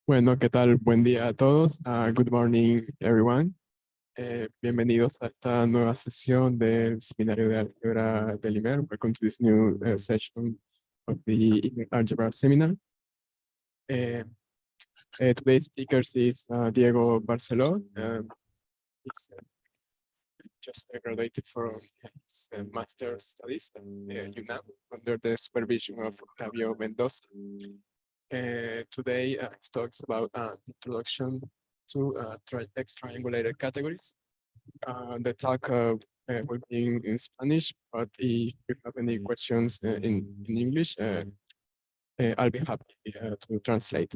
Bueno, ¿qué tal? Buen día a todos. Good morning, everyone. Bienvenidos a esta nueva sesión del seminario de álgebra del IMER. Welcome to this new session of the IMER Algebra Seminar. Today's speaker is Diego Barceló. He's just graduated from his master's studies at UNAM under the supervision of Octavio Mendoza. Today he talks about introduction to X-triangulated categories. The talk will be in Spanish, but if you have any questions in English, I'll be happy to translate.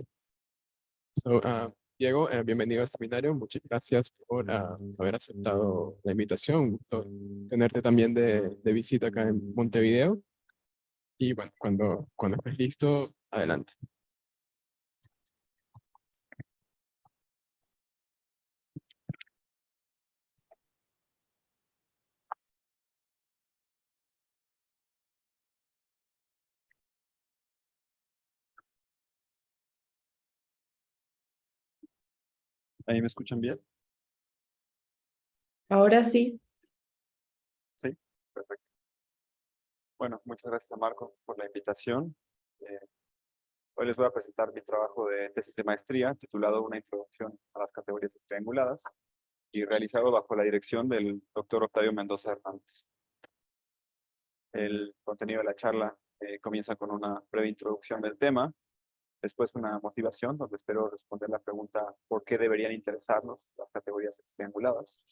So, Diego, bienvenido al seminario. Muchas gracias por haber aceptado la invitación. Un gusto tenerte también de visita acá en Montevideo. Y bueno, cuando estés listo, adelante. ¿Ahí me escuchan bien? Ahora sí. Sí, perfecto. Bueno, muchas gracias a Marco por la invitación. Hoy les voy a presentar mi trabajo de tesis de maestría titulado Una introducción a las categorías trianguladas y realizado bajo la dirección del doctor Octavio Mendoza Hernández. El contenido de la charla comienza con una breve introducción del tema, después una motivación donde espero responder la pregunta ¿por qué deberían interesarnos las categorías trianguladas?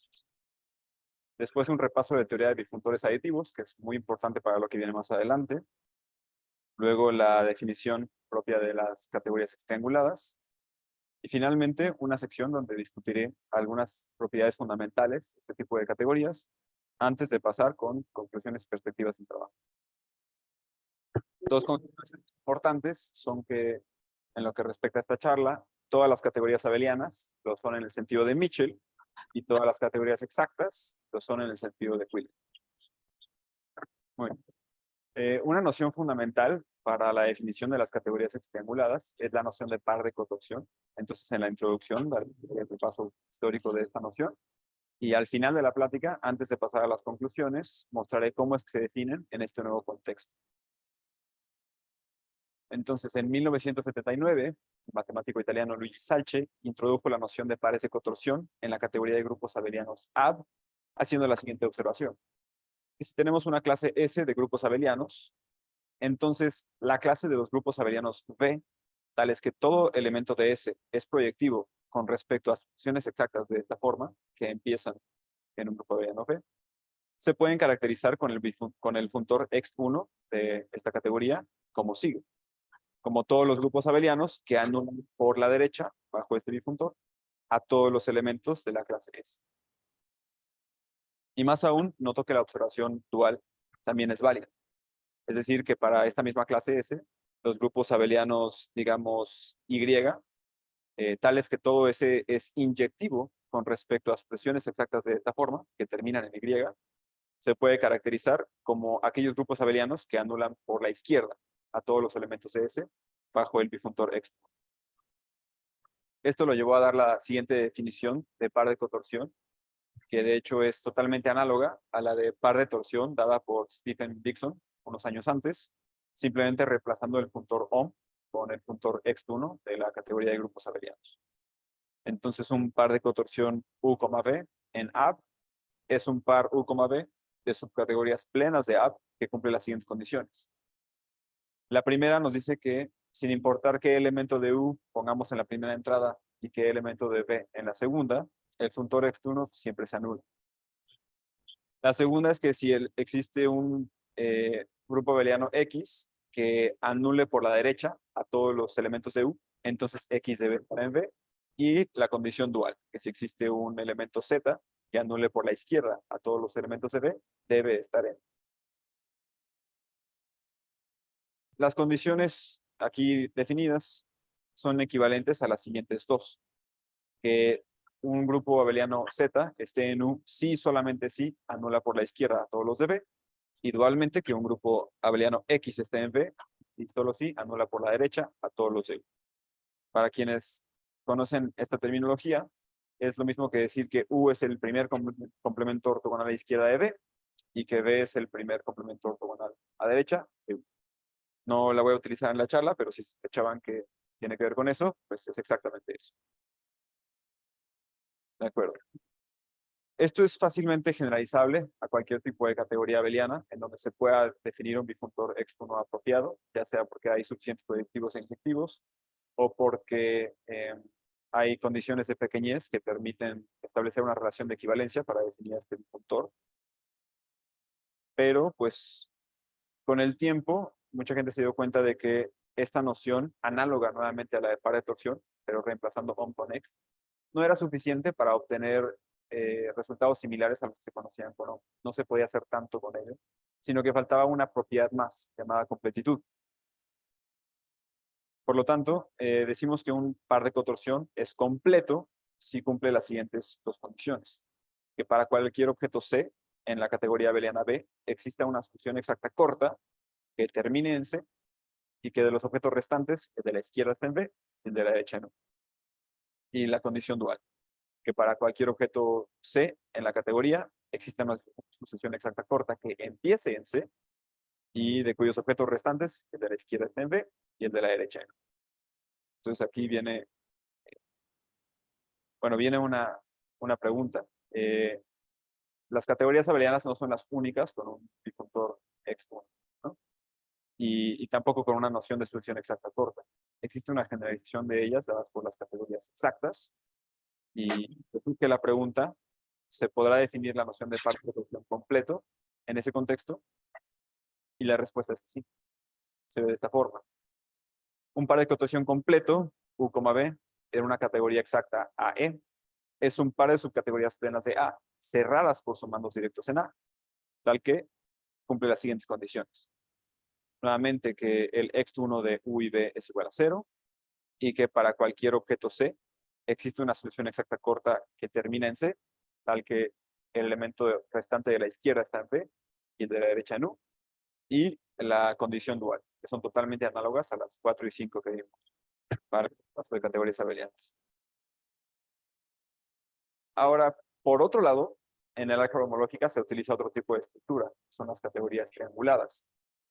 Después un repaso de teoría de bifunctores aditivos, que es muy importante para lo que viene más adelante. Luego la definición propia de las categorías trianguladas. Y finalmente una sección donde discutiré algunas propiedades fundamentales de este tipo de categorías, antes de pasar con conclusiones y perspectivas del trabajo. Dos conclusiones importantes son que, en lo que respecta a esta charla, todas las categorías abelianas lo son en el sentido de Mitchell, y todas las categorías exactas lo son en el sentido de Quillen. Muy bien. Una noción fundamental para la definición de las categorías trianguladas es la noción de par de cotorsión. Entonces, en la introducción, daré el repaso histórico de esta noción. Y al final de la plática, antes de pasar a las conclusiones, mostraré cómo es que se definen en este nuevo contexto. Entonces, en 1979, el matemático italiano Luigi Salce introdujo la noción de pares de cotorsión en la categoría de grupos abelianos AB, haciendo la siguiente observación. Si tenemos una clase S de grupos abelianos, entonces la clase de los grupos abelianos V, tal es que todo elemento de S es proyectivo con respecto a funciones exactas de esta forma, que empiezan en un grupo abeliano V, se pueden caracterizar con el funtor X1 de esta categoría como sigue. Como todos los grupos abelianos que anulan por la derecha, bajo este bifuntor, a todos los elementos de la clase S. Y más aún, noto que la observación dual también es válida. Es decir, que para esta misma clase S, los grupos abelianos, digamos, Y, tales que todo S es inyectivo con respecto a expresiones exactas de esta forma, que terminan en Y, se puede caracterizar como aquellos grupos abelianos que anulan por la izquierda a todos los elementos de S bajo el bifuntor X. Esto lo llevó a dar la siguiente definición de par de cotorsión, que de hecho es totalmente análoga a la de par de torsión dada por Stephen Dixon unos años antes, simplemente reemplazando el funtor ohm con el funtor X1 de la categoría de grupos abelianos. Entonces un par de cotorsión U,V en AB es un par U,V de subcategorías plenas de AB que cumple las siguientes condiciones. La primera nos dice que sin importar qué elemento de U pongamos en la primera entrada y qué elemento de V en la segunda, el funtor X1 siempre se anula. La segunda es que si existe un grupo abeliano X que anule por la derecha a todos los elementos de U, entonces X debe estar en V. Y la condición dual, que si existe un elemento Z que anule por la izquierda a todos los elementos de V, debe estar en. Las condiciones aquí definidas son equivalentes a las siguientes dos. Que un grupo abeliano Z esté en U si solamente si anula por la izquierda a todos los de V. Y dualmente que un grupo abeliano X esté en V y solo si anula por la derecha a todos los de U. Para quienes conocen esta terminología, es lo mismo que decir que U es el primer complemento ortogonal a la izquierda de B y que B es el primer complemento ortogonal a derecha de U. No la voy a utilizar en la charla, pero si sospechaban que tiene que ver con eso, pues es exactamente eso. De acuerdo. Esto es fácilmente generalizable a cualquier tipo de categoría abeliana en donde se pueda definir un bifuntor expono apropiado, ya sea porque hay suficientes proyectivos e injectivos o porque hay condiciones de pequeñez que permiten establecer una relación de equivalencia para definir este bifuntor. Pero, pues, con el tiempo, mucha gente se dio cuenta de que esta noción, análoga nuevamente a la de par de torsión, pero reemplazando on con ext, no era suficiente para obtener resultados similares a los que se conocían con on. No se podía hacer tanto con ello, sino que faltaba una propiedad más, llamada completitud. Por lo tanto, decimos que un par de cotorsión es completo si cumple las siguientes dos condiciones. Que para cualquier objeto C en la categoría abeliana B exista una solución exacta corta que termine en C y que de los objetos restantes, el de la izquierda está en B y el de la derecha en U. Y la condición dual, que para cualquier objeto C en la categoría exista una sucesión exacta corta que empiece en C y de cuyos objetos restantes, el de la izquierda está en B y el de la derecha en U. Entonces aquí viene, viene una pregunta. Las categorías abelianas no son las únicas con un bifuntor expono, ¿no? Y tampoco con una noción de solución exacta corta. Existe una generalización de ellas dadas por las categorías exactas. Y que la pregunta, ¿se podrá definir la noción de par de cotorsión completo en ese contexto? Y la respuesta es que sí. Se ve de esta forma. Un par de cotorsión completo, U, B, en una categoría exacta AE, es un par de subcategorías plenas de A, cerradas por sumandos directos en A, tal que cumple las siguientes condiciones. Nuevamente, que el ext1 de U y B es igual a 0, y que para cualquier objeto C existe una solución exacta corta que termina en C, tal que el elemento restante de la izquierda está en B y el de la derecha en U, y la condición dual, que son totalmente análogas a las 4 y 5 que vimos para las de categorías abelianas. Ahora, por otro lado, en el álgebra homológica se utiliza otro tipo de estructura, son las categorías trianguladas.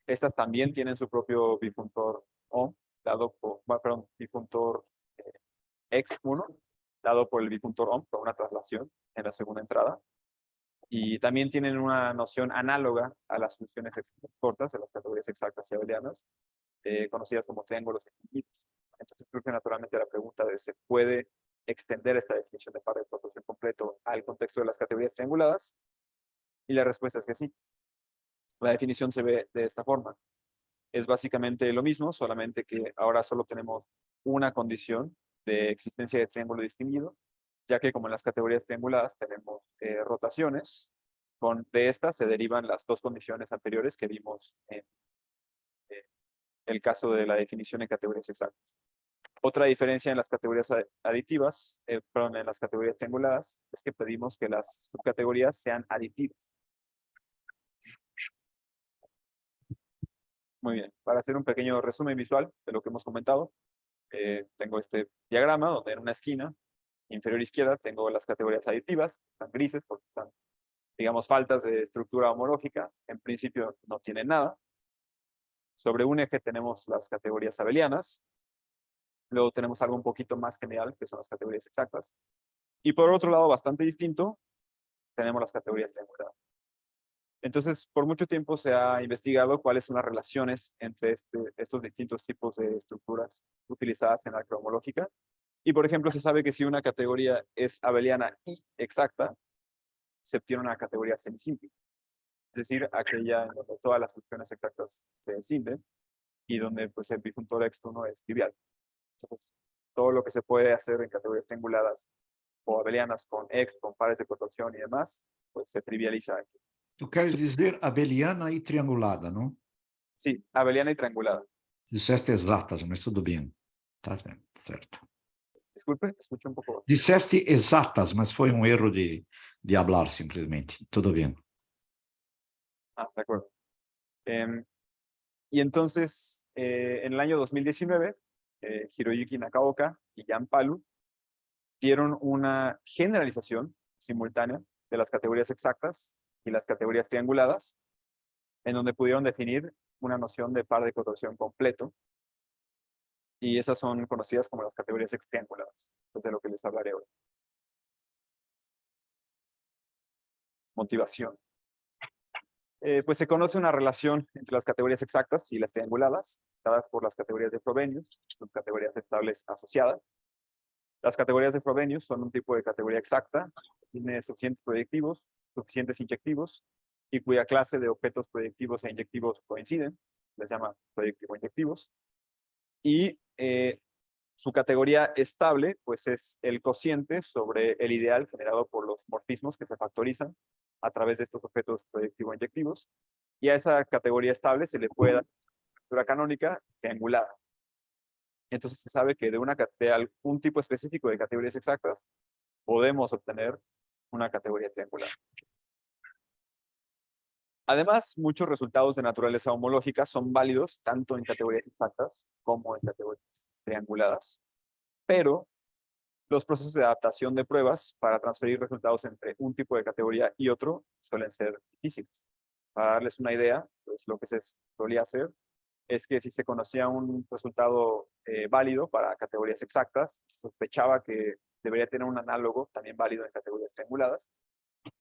Estas también tienen su propio bifuntor OM, bifuntor X1, dado por el bifuntor OM, con una traslación en la segunda entrada. Y también tienen una noción análoga a las funciones cortas de las categorías exactas y abelianas, conocidas como triángulos infinitos. Entonces surge naturalmente la pregunta de ¿se puede extender esta definición de par de proporción completo al contexto de las categorías trianguladas? Y la respuesta es que sí. La definición se ve de esta forma. Es básicamente lo mismo, solamente que ahora solo tenemos una condición de existencia de triángulo distinguido, ya que como en las categorías trianguladas tenemos rotaciones, de estas se derivan las dos condiciones anteriores que vimos en el caso de la definición en categorías exactas. Otra diferencia en las categorías aditivas, en las categorías trianguladas, es que pedimos que las subcategorías sean aditivas. Muy bien, para hacer un pequeño resumen visual de lo que hemos comentado, tengo este diagrama donde en una esquina inferior izquierda tengo las categorías aditivas, están grises porque están, digamos, faltas de estructura homológica, en principio no tienen nada. Sobre un eje tenemos las categorías abelianas, luego tenemos algo un poquito más general, que son las categorías exactas, y por otro lado, bastante distinto, tenemos las categorías triangulares. Entonces, por mucho tiempo se ha investigado cuáles son las relaciones entre estos distintos tipos de estructuras utilizadas en la cromológica. Y, por ejemplo, se sabe que si una categoría es abeliana y exacta, se obtiene una categoría semisimple. Es decir, aquella en donde todas las funciones exactas se descienden y donde pues, el bifuntor externo es trivial. Entonces, todo lo que se puede hacer en categorías trianguladas o abelianas con ext, con pares de cotorsión y demás, pues se trivializa aquí. Tu queres dizer abeliana e triangulada, não? Sí, abeliana y triangulada. Disseste exatas, mas tudo bem. Tá certo. Disculpe, escucho un poco. Disseste exatas, mas foi um erro de hablar simplesmente. Tudo bem. Ah, de acuerdo. Y entonces, en el año 2019, Hiroyuki Nakaoka y Jan Palu permitieron una generalización simultánea de las categorías exactas y las categorías trianguladas, en donde pudieron definir una noción de par de cotorsión completo, y esas son conocidas como las categorías extrianguladas, es de lo que les hablaré hoy. Motivación. Pues se conoce una relación entre las categorías exactas y las trianguladas, dadas por las categorías de Frobenius, sus categorías estables asociadas. Las categorías de Frobenius son un tipo de categoría exacta, que tiene suficientes proyectivos, suficientes inyectivos, y cuya clase de objetos proyectivos e inyectivos coinciden, les llama proyectivo-inyectivos. Y su categoría estable, pues es el cociente sobre el ideal generado por los morfismos que se factorizan a través de estos objetos proyectivo-inyectivos. Y a esa categoría estable se le puede dar una estructura canónica triangulada. Entonces se sabe que de algún tipo específico de categorías exactas podemos obtener una categoría triangular. Además, muchos resultados de naturaleza homológica son válidos tanto en categorías exactas como en categorías trianguladas. Pero los procesos de adaptación de pruebas para transferir resultados entre un tipo de categoría y otro suelen ser difíciles. Para darles una idea, pues lo que se solía hacer es que si se conocía un resultado válido para categorías exactas, se sospechaba que debería tener un análogo también válido en categorías trianguladas,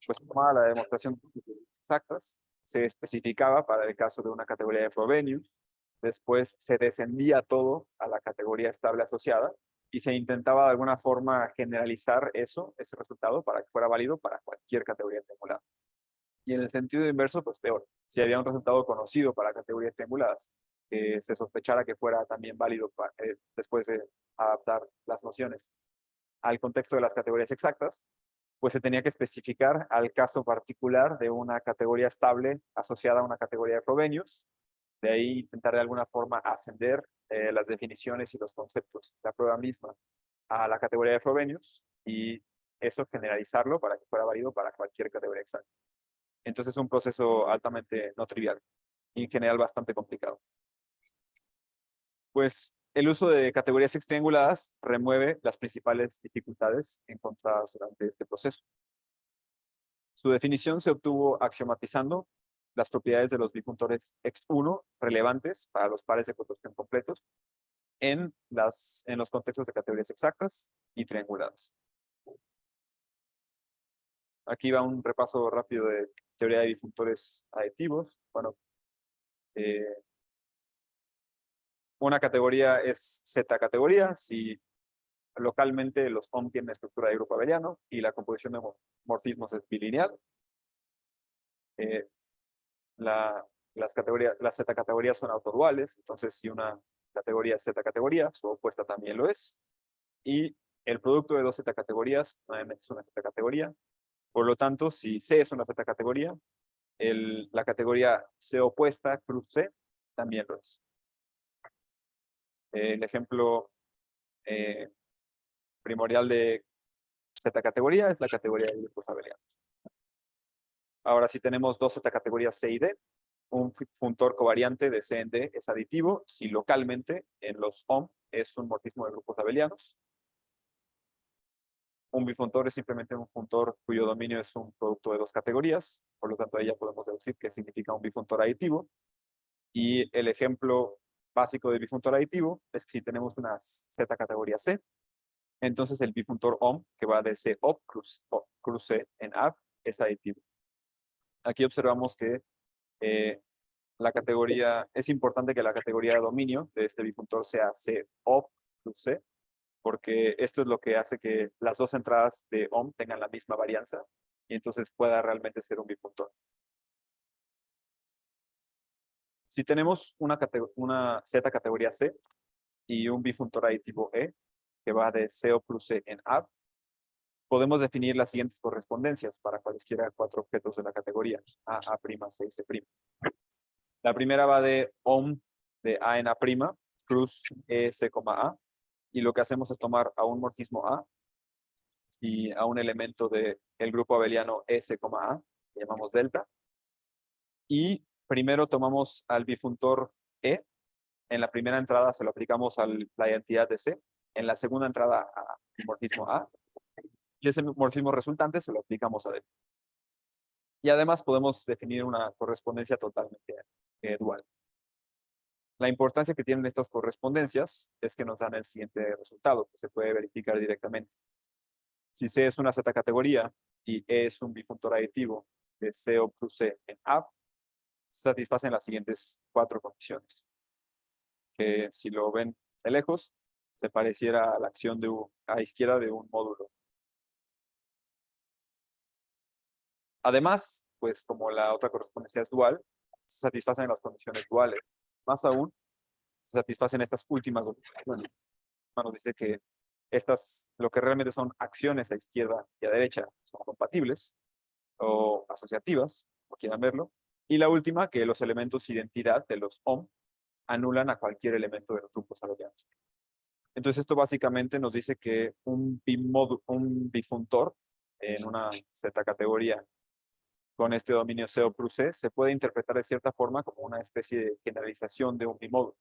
pues tomaba la demostración de categorías exactas, se especificaba para el caso de una categoría de Frobenius, después se descendía todo a la categoría estable asociada y se intentaba de alguna forma generalizar ese resultado para que fuera válido para cualquier categoría triangular. Y en el sentido inverso, pues peor. Si había un resultado conocido para categorías trianguladas, que se sospechara que fuera también válido después de adaptar las nociones al contexto de las categorías exactas, pues se tenía que especificar al caso particular de una categoría estable asociada a una categoría de Frobenius. De ahí intentar de alguna forma ascender las definiciones y los conceptos de la prueba misma a la categoría de Frobenius y eso generalizarlo para que fuera válido para cualquier categoría exacta. Entonces es un proceso altamente no trivial y en general bastante complicado. Pues el uso de categorías extrianguladas remueve las principales dificultades encontradas durante este proceso. Su definición se obtuvo axiomatizando las propiedades de los bifuntores X1 relevantes para los pares de cotorsión completos en los contextos de categorías exactas y trianguladas. Aquí va un repaso rápido de teoría de bifuntores aditivos. Bueno, una categoría es Z categoría si localmente los OM tienen estructura de grupo abeliano y la composición de morfismos es bilineal. Las Z categorías son autoduales, entonces si una categoría es Z categoría, su opuesta también lo es. Y el producto de dos Z categorías nuevamente es una Z categoría. Por lo tanto, si C es una Z categoría, la categoría C opuesta, cruz C, también lo es. El ejemplo primordial de Z categoría es la categoría de grupos abelianos. Ahora, si tenemos dos Z categorías C y D, un funtor covariante de C en D es aditivo si localmente en los OM es un morfismo de grupos abelianos. Un bifuntor es simplemente un funtor cuyo dominio es un producto de dos categorías, por lo tanto ahí ya podemos deducir qué significa un bifuntor aditivo. Y el ejemplo básico de bifuntor aditivo es que si tenemos una Z categoría C, entonces el bifuntor OM, que va de C OP cruz C en AB, es aditivo. Aquí observamos que es importante que la categoría de dominio de este bifuntor sea C OP cruz C, porque esto es lo que hace que las dos entradas de OM tengan la misma varianza y entonces pueda realmente ser un bifuntor. Si tenemos una Z categoría C y un bifuntor aditivo E, que va de CO plus C en AB, podemos definir las siguientes correspondencias para cualesquiera cuatro objetos de la categoría A, A', C y C'. La primera va de OM de A en A', cruz E, C, A, y lo que hacemos es tomar a un morfismo A y a un elemento del grupo abeliano S, A, que llamamos delta, y primero tomamos al bifuntor E. En la primera entrada se lo aplicamos a la identidad de C. En la segunda entrada al morfismo A. Y ese morfismo resultante se lo aplicamos a D. Y además podemos definir una correspondencia totalmente dual. La importancia que tienen estas correspondencias es que nos dan el siguiente resultado, que se puede verificar directamente. Si C es una Z categoría y E es un bifuntor aditivo de CO plus C en A, se satisfacen las siguientes 4 condiciones. Que si lo ven de lejos, se pareciera a la acción a izquierda de un módulo. Además, pues como la otra correspondencia es dual, se satisfacen las condiciones duales. Más aún, se satisfacen estas últimas dos condiciones. Nos dice que lo que realmente son acciones a izquierda y a derecha, son compatibles o asociativas, como quieran verlo. Y la última, que los elementos identidad de los OM anulan a cualquier elemento de los grupos abelianos. Entonces esto básicamente nos dice que un bifuntor en una Z categoría con este dominio CO plus C se puede interpretar de cierta forma como una especie de generalización de un bimódulo.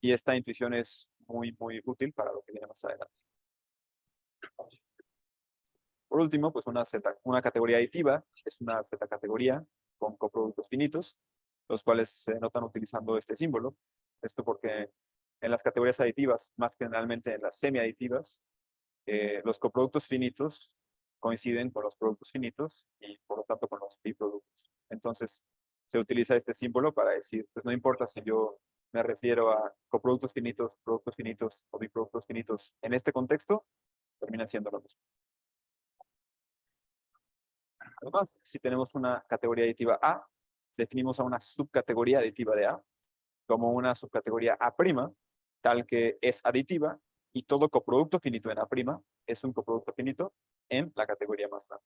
Y esta intuición es muy, muy útil para lo que viene más adelante. Por último, pues una categoría aditiva es una Z categoría con coproductos finitos, los cuales se notan utilizando este símbolo. Esto porque en las categorías aditivas, más generalmente en las semiaditivas, los coproductos finitos coinciden con los productos finitos y por lo tanto con los biproductos. Entonces, se utiliza este símbolo para decir, pues no importa si yo me refiero a coproductos finitos, productos finitos o biproductos finitos, en este contexto, terminan siendo lo mismo. Además, si tenemos una categoría aditiva A, definimos a una subcategoría aditiva de A como una subcategoría A', tal que es aditiva, y todo coproducto finito en A' es un coproducto finito en la categoría más grande.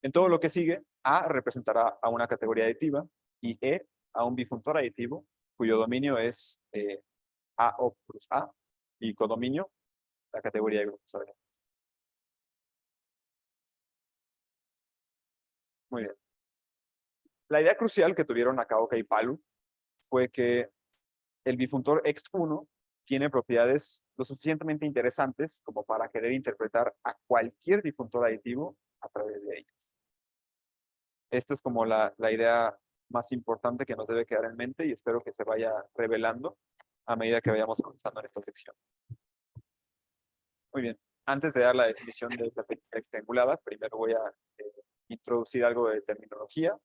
En todo lo que sigue, A representará a una categoría aditiva y E a un bifuntor aditivo, cuyo dominio es AO plus A, y codominio, la categoría de grupos abelianos. Muy bien. La idea crucial que tuvieron Nakaoka y Palu fue que el bifuntor X1 tiene propiedades lo suficientemente interesantes como para querer interpretar a cualquier bifuntor aditivo a través de ellas. Esta es como la idea más importante que nos debe quedar en mente y espero que se vaya revelando a medida que vayamos avanzando en esta sección. Muy bien. Antes de dar la definición de la técnica triangulada, primero voy a introducir algo de terminología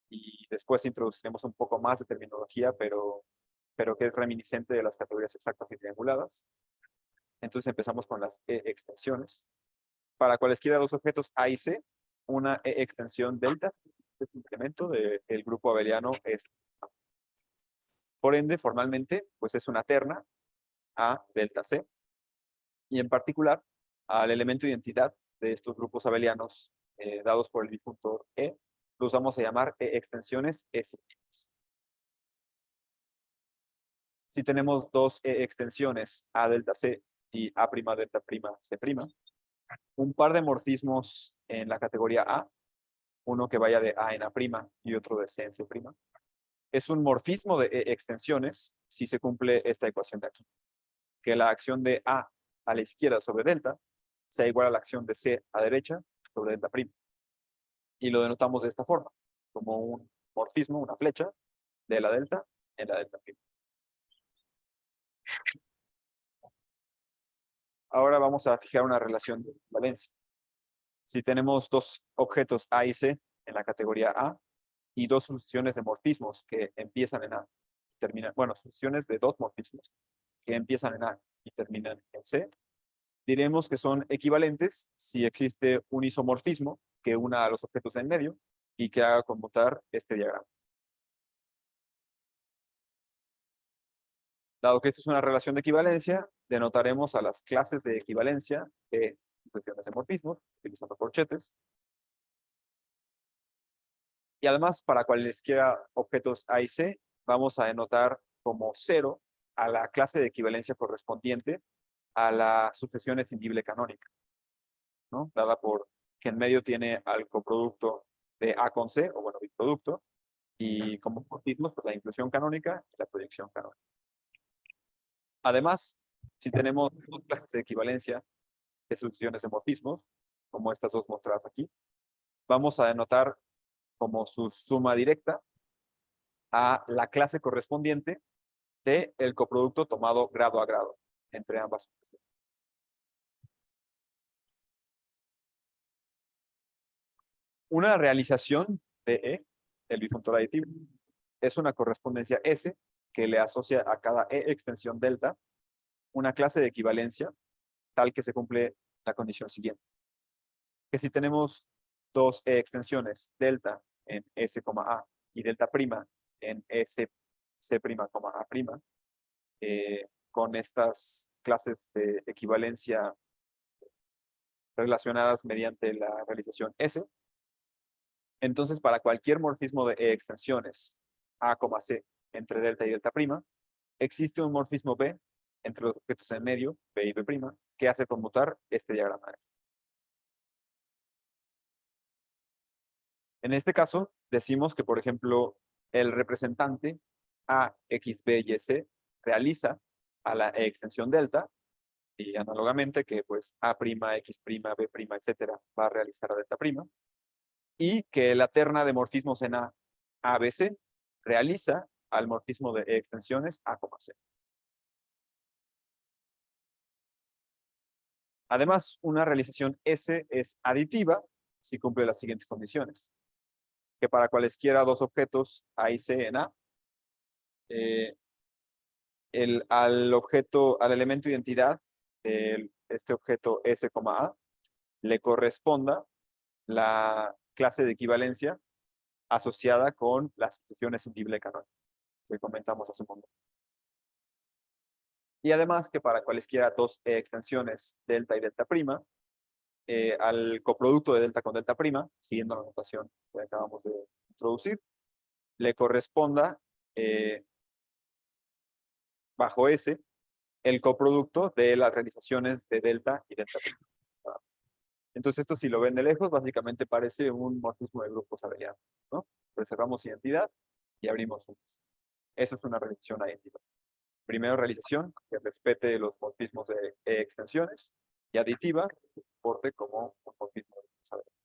y después introduciremos un poco más de terminología, pero que es reminiscente de las categorías exactas y trianguladas. Entonces empezamos con las extensiones. Para cualesquiera dos objetos A y C, una extensión delta es un incremento del grupo abeliano S. Por ende, formalmente, pues es una terna A delta C. Y en particular, al elemento identidad de estos grupos abelianos dados por el bifuntor E, los vamos a llamar extensiones S'. Si tenemos dos extensiones A delta C y A' delta C', un par de morfismos en la categoría A, uno que vaya de A en A' y otro de C en C', es un morfismo de extensiones si se cumple esta ecuación de aquí, que la acción de A a la izquierda sobre delta sea igual a la acción de C a derecha sobre delta'. Y lo denotamos de esta forma, como un morfismo, una flecha, de la delta en la delta'. Ahora vamos a fijar una relación de equivalencia. Si tenemos dos objetos A y C en la categoría A y dos sucesiones de morfismos que empiezan en A y terminan, bueno, sucesiones de dos morfismos que empiezan en A y terminan en C, diremos que son equivalentes si existe un isomorfismo que una a los objetos en medio y que haga conmutar este diagrama. Dado que esto es una relación de equivalencia, denotaremos a las clases de equivalencia de sucesiones de morfismos, utilizando corchetes. Y además, para cualesquiera objetos A y C, vamos a denotar como 0 a la clase de equivalencia correspondiente a la sucesión escindible canónica, ¿no? Dada por que en medio tiene al coproducto de A con C, o bueno, biproducto, y como morfismos, pues la inclusión canónica y la proyección canónica. Además, Si tenemos dos clases de equivalencia de sucesiones de morfismos, como estas dos mostradas aquí, vamos a denotar como su suma directa a la clase correspondiente de el coproducto tomado grado a grado entre ambas sucesiones. Una realización de E, el bifuntor aditivo, es una correspondencia S que le asocia a cada E extensión delta una clase de equivalencia tal que se cumple la condición siguiente. Que si tenemos dos E extensiones delta en S, A y delta prima en S, C', A', con estas clases de equivalencia relacionadas mediante la realización S, entonces para cualquier morfismo de E extensiones A, C entre delta y delta prima, existe un morfismo B entre los objetos en medio, B y B', que hace conmutar este diagrama. En este caso, decimos que, por ejemplo, el representante A, X, B y C realiza a la E extensión delta, y análogamente que pues A', X', B', etcétera, va a realizar a delta prima, y que la terna de morfismos en A, B, C realiza al morfismo de E extensiones A, C. Además, una realización S es aditiva si cumple las siguientes condiciones. Que para cualesquiera dos objetos A y C en A, al elemento identidad de este objeto S, A le corresponda la clase de equivalencia asociada con las sucesiones en Dibble canónica que comentamos hace un momento. Y además que para cualesquiera dos extensiones delta y delta prima, al coproducto de delta con delta prima, siguiendo la notación que acabamos de introducir, le corresponda bajo S el coproducto de las realizaciones de delta y delta prima. Entonces esto, si lo ven de lejos, básicamente parece un morfismo de grupos abelianos, ¿no? Reservamos identidad y abrimos sumos. Eso es una realización aditiva. Primero, realización que respete los morfismos de extensiones, y aditiva que se comporte como un morfismo de grupos abelianos.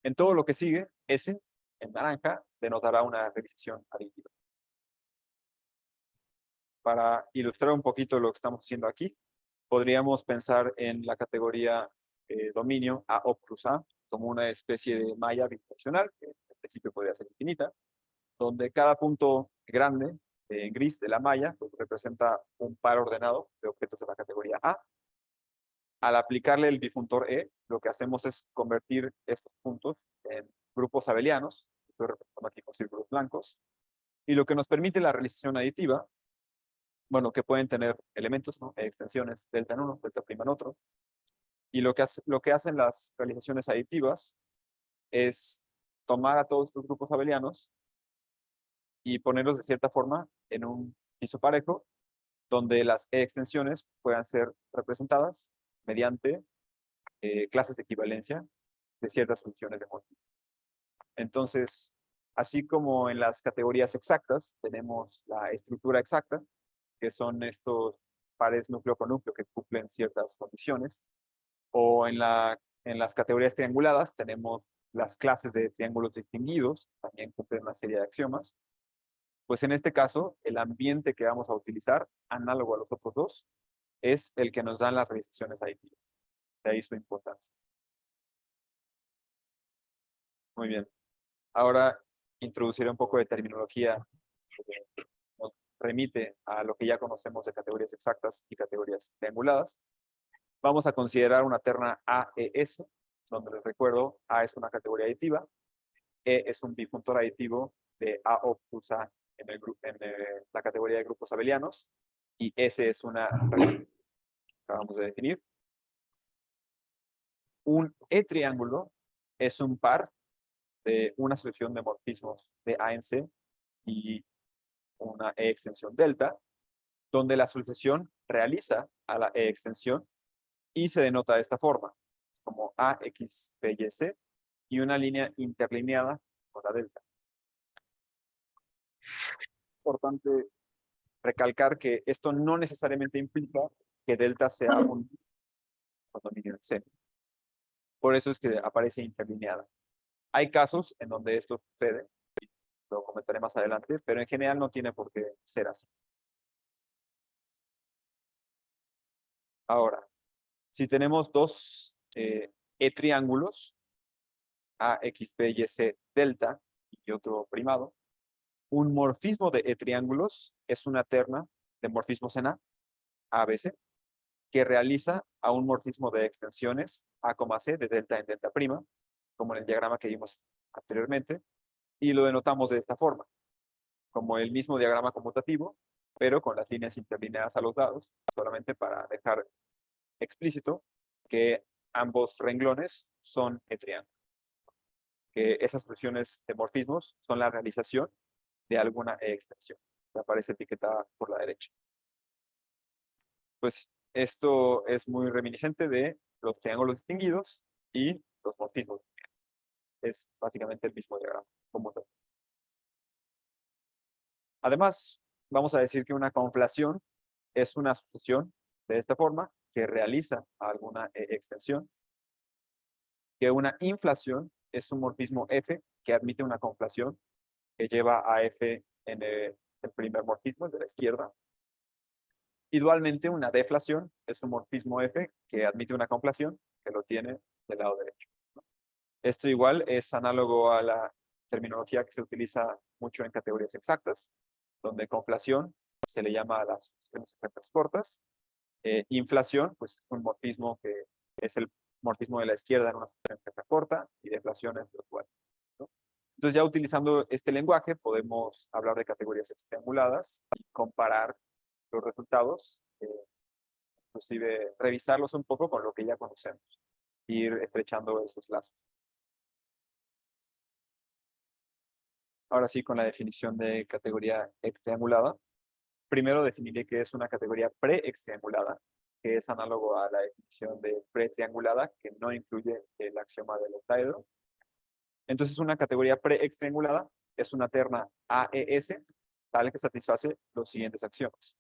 En todo lo que sigue, S, en naranja, denotará una realización aditiva. Para ilustrar un poquito lo que estamos haciendo aquí, podríamos pensar en la categoría dominio A O plus A como una especie de malla bidireccional, que en principio podría ser infinita, donde cada punto grande en gris de la malla pues, representa un par ordenado de objetos de la categoría A. Al aplicarle el bifuntor E, lo que hacemos es convertir estos puntos en grupos abelianos, estoy representando aquí con círculos blancos, y lo que nos permite la realización aditiva, bueno, que pueden tener elementos, ¿no? Extensiones delta en uno, delta prima en otro, y lo que hacen las realizaciones aditivas es tomar a todos estos grupos abelianos y ponerlos de cierta forma en un piso parejo, donde las extensiones puedan ser representadas mediante clases de equivalencia de ciertas funciones de morfismo. Entonces, así como en las categorías exactas tenemos la estructura exacta, que son estos pares núcleo con núcleo que cumplen ciertas condiciones, o en las categorías trianguladas tenemos las clases de triángulos distinguidos, también cumplen una serie de axiomas. Pues en este caso, el ambiente que vamos a utilizar, análogo a los otros dos, es el que nos dan las realizaciones aditivas. De ahí su importancia. Muy bien. Ahora introduciré un poco de terminología que nos remite a lo que ya conocemos de categorías exactas y categorías trianguladas. Vamos a considerar una terna AES, donde les recuerdo, A es una categoría aditiva, E es un bifuntor aditivo de AO plus A en la categoría de grupos abelianos, y S es una que acabamos de definir. Un E-triángulo es un par de una sucesión de morfismos de A en C y una E extensión delta, donde la sucesión realiza a la E extensión y se denota de esta forma, como A, X, B y C, y una línea interlineada con la delta. Importante recalcar que esto no necesariamente implica que delta sea un condominio en C. Por eso es que aparece interlineada. Hay casos en donde esto sucede, lo comentaré más adelante, pero en general no tiene por qué ser así. Ahora, si tenemos dos triángulos, A, X, B y C delta y otro primado, un morfismo de triángulos es una terna de morfismos en A, B, C, que realiza a un morfismo de extensiones A, C de delta en delta prima, como en el diagrama que vimos anteriormente, y lo denotamos de esta forma, como el mismo diagrama conmutativo, pero con las líneas interlineadas a los lados, solamente para dejar explícito que ambos renglones son triángulos. Que esas funciones de morfismos son la realización de alguna extensión, que aparece etiquetada por la derecha. Pues esto es muy reminiscente de los triángulos distinguidos y los morfismos. Es básicamente el mismo diagrama conmutativo. Además, vamos a decir que una conflación es una sucesión de esta forma que realiza alguna extensión, que una inflación es un morfismo F que admite una conflación que lleva a F en el primer morfismo, el de la izquierda. Y dualmente una deflación es un morfismo F que admite una conflación que lo tiene del lado derecho. Esto igual es análogo a la terminología que se utiliza mucho en categorías exactas, donde conflación se le llama a las sucesiones exactas cortas. Inflación, pues es un morfismo que es el morfismo de la izquierda en una sucesión exacta corta, y deflación es lo dual, ¿no? Entonces, ya utilizando este lenguaje, podemos hablar de categorías trianguladas y comparar los resultados, inclusive revisarlos un poco con lo que ya conocemos, ir estrechando esos lazos. Ahora sí, con la definición de categoría extriangulada. Primero definiré qué es una categoría pre-extriangulada, que es análogo a la definición de pretriangulada, que no incluye el axioma del octaedro. Entonces, una categoría pre-extriangulada es una terna AES, tal que satisface los siguientes axiomas.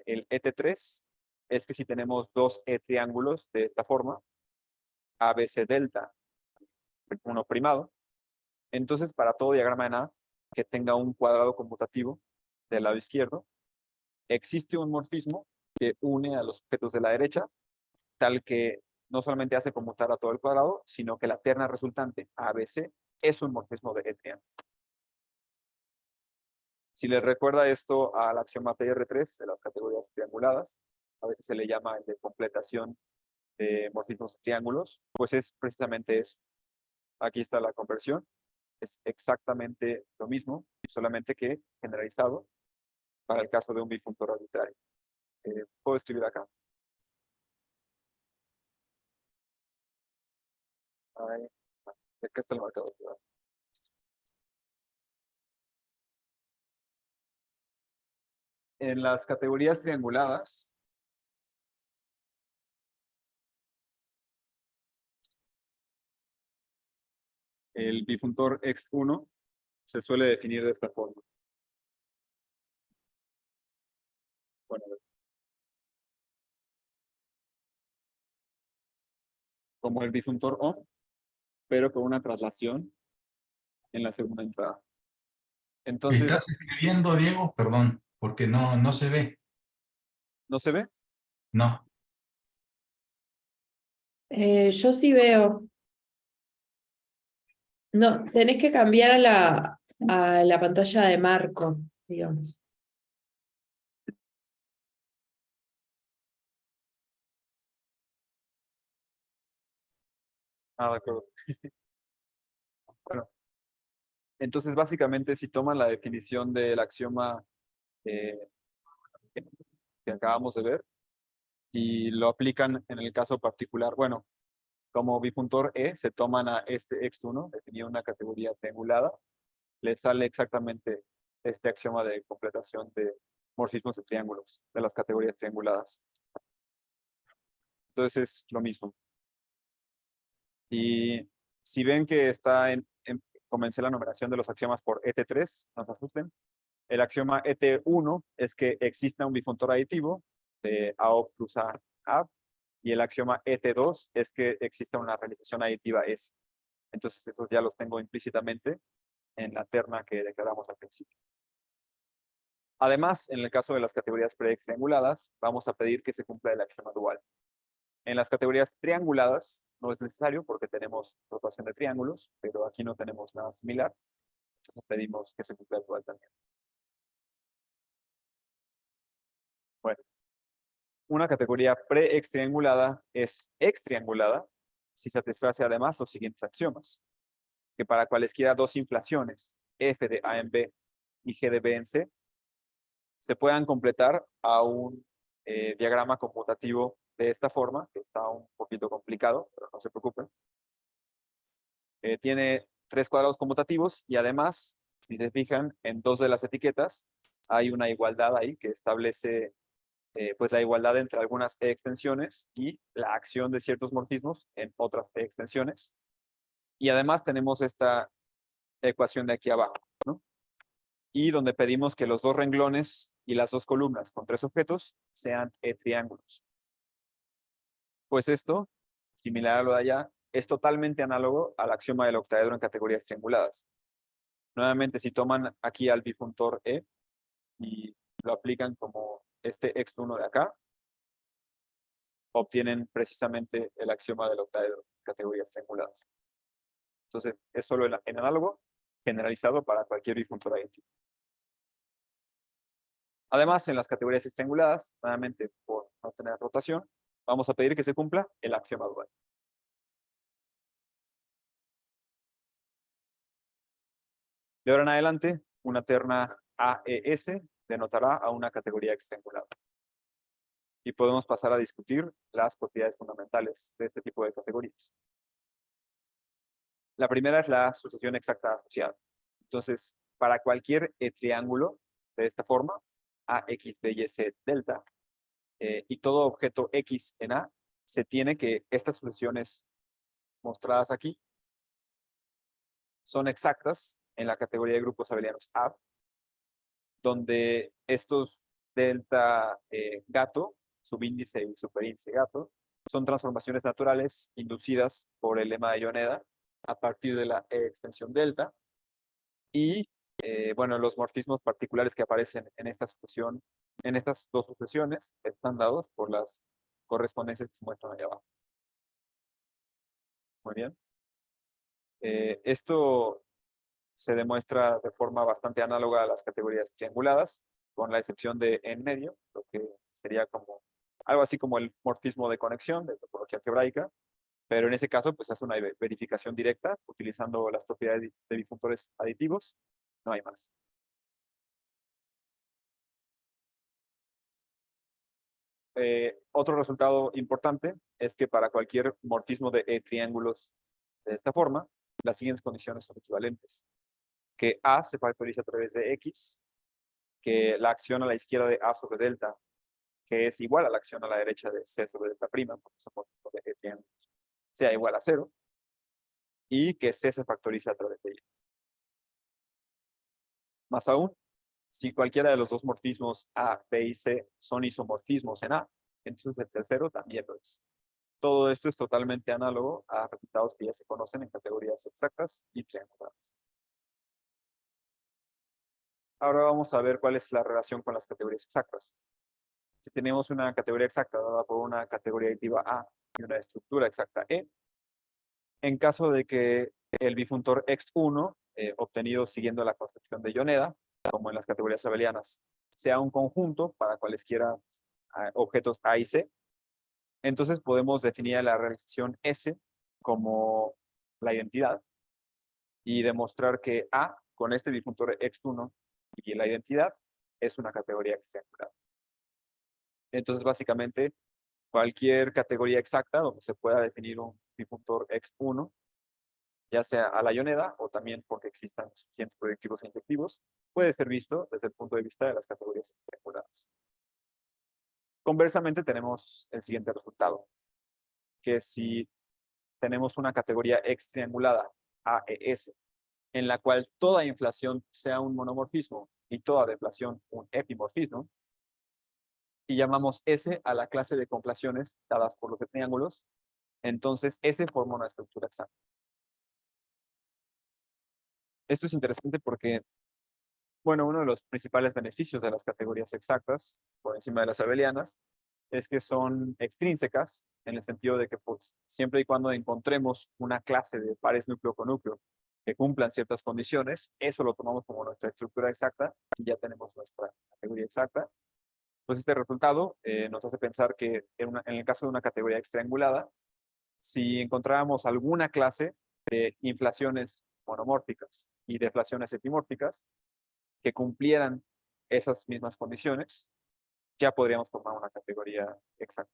El ET3 es que si tenemos dos triángulos de esta forma, ABC delta, uno primado, entonces para todo diagrama en A que tenga un cuadrado conmutativo del lado izquierdo, existe un morfismo que une a los objetos de la derecha, tal que no solamente hace conmutar a todo el cuadrado, sino que la terna resultante ABC es un morfismo de triángulo. Si les recuerda esto al axioma TR3 de las categorías trianguladas, a veces se le llama el de completación de morfismos de triángulos, pues es precisamente eso. Aquí está la conversión. Es exactamente lo mismo, solamente que generalizado para el caso de un bifuntor arbitrario. Puedo escribir acá. Ahí, acá está el marcador, ¿verdad? En las categorías trianguladas, el bifuntor X1 se suele definir de esta forma. Bueno, como el bifuntor O, pero con una traslación en la segunda entrada. Entonces, ¿Estás escribiendo, Diego? Perdón, porque no se ve. ¿no se ve? No. Yo sí veo. No, tenés que cambiar a la pantalla de marco, digamos. Ah, de acuerdo. Bueno, entonces básicamente si toman la definición del axioma que acabamos de ver y lo aplican en el caso particular, bueno, como bifuntor E, se toman a este X1, definido una categoría triangulada, le sale exactamente este axioma de completación de morfismos de triángulos, de las categorías trianguladas. Entonces es lo mismo. Y si ven que está comencé la numeración de los axiomas por ET3, no se asusten. El axioma ET1 es que exista un bifuntor aditivo de AO plus A, AB, y el axioma ET2 es que exista una realización aditiva S. Entonces, esos ya los tengo implícitamente en la terna que declaramos al principio. Además, en el caso de las categorías pretrianguladas, vamos a pedir que se cumpla el axioma dual. En las categorías trianguladas no es necesario porque tenemos rotación de triángulos, pero aquí no tenemos nada similar. Entonces pedimos que se cumpla el dual también. Bueno, una categoría pre-extriangulada es extriangulada si satisface además los siguientes axiomas. Que para cualesquiera dos inflaciones, f de A en B y g de B en C, se puedan completar a un diagrama conmutativo de esta forma, que está un poquito complicado, pero no se preocupen. Tiene 3 cuadrados conmutativos y además, si se fijan, en 2 de las etiquetas hay una igualdad ahí que establece pues la igualdad entre algunas extensiones y la acción de ciertos morfismos en otras extensiones. Y además tenemos esta ecuación de aquí abajo, ¿no? Y donde pedimos que los 2 renglones y las 2 columnas con 3 objetos sean triángulos. Pues esto, similar a lo de allá, es totalmente análogo al axioma del octaedro en categorías trianguladas. Nuevamente, si toman aquí al bifuntor E y lo aplican como este x1 de acá, obtienen precisamente el axioma del octaedro en categorías trianguladas. Entonces, es solo en análogo generalizado para cualquier bifuntor aditivo. Además, en las categorías trianguladas, nuevamente por no tener rotación, vamos a pedir que se cumpla el axioma dual. De ahora en adelante, una terna AES denotará a una categoría extriangulada. Y podemos pasar a discutir las propiedades fundamentales de este tipo de categorías. La primera es la sucesión exacta asociada. Entonces, para cualquier triángulo de esta forma, A, X, B y C delta, y todo objeto X en A, se tiene que estas sucesiones mostradas aquí son exactas en la categoría de grupos abelianos A, donde estos delta gato, subíndice y superíndice gato, son transformaciones naturales inducidas por el lema de Yoneda a partir de la extensión delta. Y, bueno, los morfismos particulares que aparecen en esta sucesión, en estas dos sucesiones, están dados por las correspondencias que se muestran ahí abajo. Muy bien. Esto se demuestra de forma bastante análoga a las categorías trianguladas, con la excepción de en medio, lo que sería como algo así como el morfismo de conexión de topología algebraica, pero en ese caso pues hace una verificación directa utilizando las propiedades de bifuntores aditivos, no hay más. Otro resultado importante es que para cualquier morfismo de triángulos de esta forma, las siguientes condiciones son equivalentes. Que A se factoriza a través de X, que la acción a la izquierda de A sobre delta, que es igual a la acción a la derecha de C sobre delta prima, porque son morfismos de triángulos, sea igual a 0, y que C se factoriza a través de Y. Más aún, si cualquiera de los dos morfismos A, B y C son isomorfismos en A, entonces el tercero también lo es. Todo esto es totalmente análogo a resultados que ya se conocen en categorías exactas y triangulares. Ahora vamos a ver cuál es la relación con las categorías exactas. Si tenemos una categoría exacta dada por una categoría aditiva A y una estructura exacta E, en caso de que el bifuntor X1, obtenido siguiendo la construcción de Yoneda, como en las categorías abelianas, sea un conjunto para cualesquiera objetos A y C, entonces podemos definir la realización S como la identidad y demostrar que A con este bifuntor X1 y la identidad es una categoría extriangular. Entonces, básicamente, cualquier categoría exacta donde se pueda definir un bifuntor X1, ya sea a la Yoneda o también porque existan suficientes proyectivos e inyectivos, puede ser visto desde el punto de vista de las categorías extriangulares. Conversamente, tenemos el siguiente resultado, que si tenemos una categoría extriangulada AES, en la cual toda inflación sea un monomorfismo y toda deflación un epimorfismo, y llamamos S a la clase de conflaciones dadas por los triángulos, entonces S forma una estructura exacta. Esto es interesante porque, bueno, uno de los principales beneficios de las categorías exactas, por encima de las abelianas, es que son extrínsecas, en el sentido de que pues, siempre y cuando encontremos una clase de pares núcleo con núcleo que cumplan ciertas condiciones, eso lo tomamos como nuestra estructura exacta y ya tenemos nuestra categoría exacta. Pues este resultado nos hace pensar que en el caso de una categoría extriangulada, si encontráramos alguna clase de inflaciones monomórficas y deflaciones epimórficas que cumplieran esas mismas condiciones, ya podríamos formar una categoría exacta,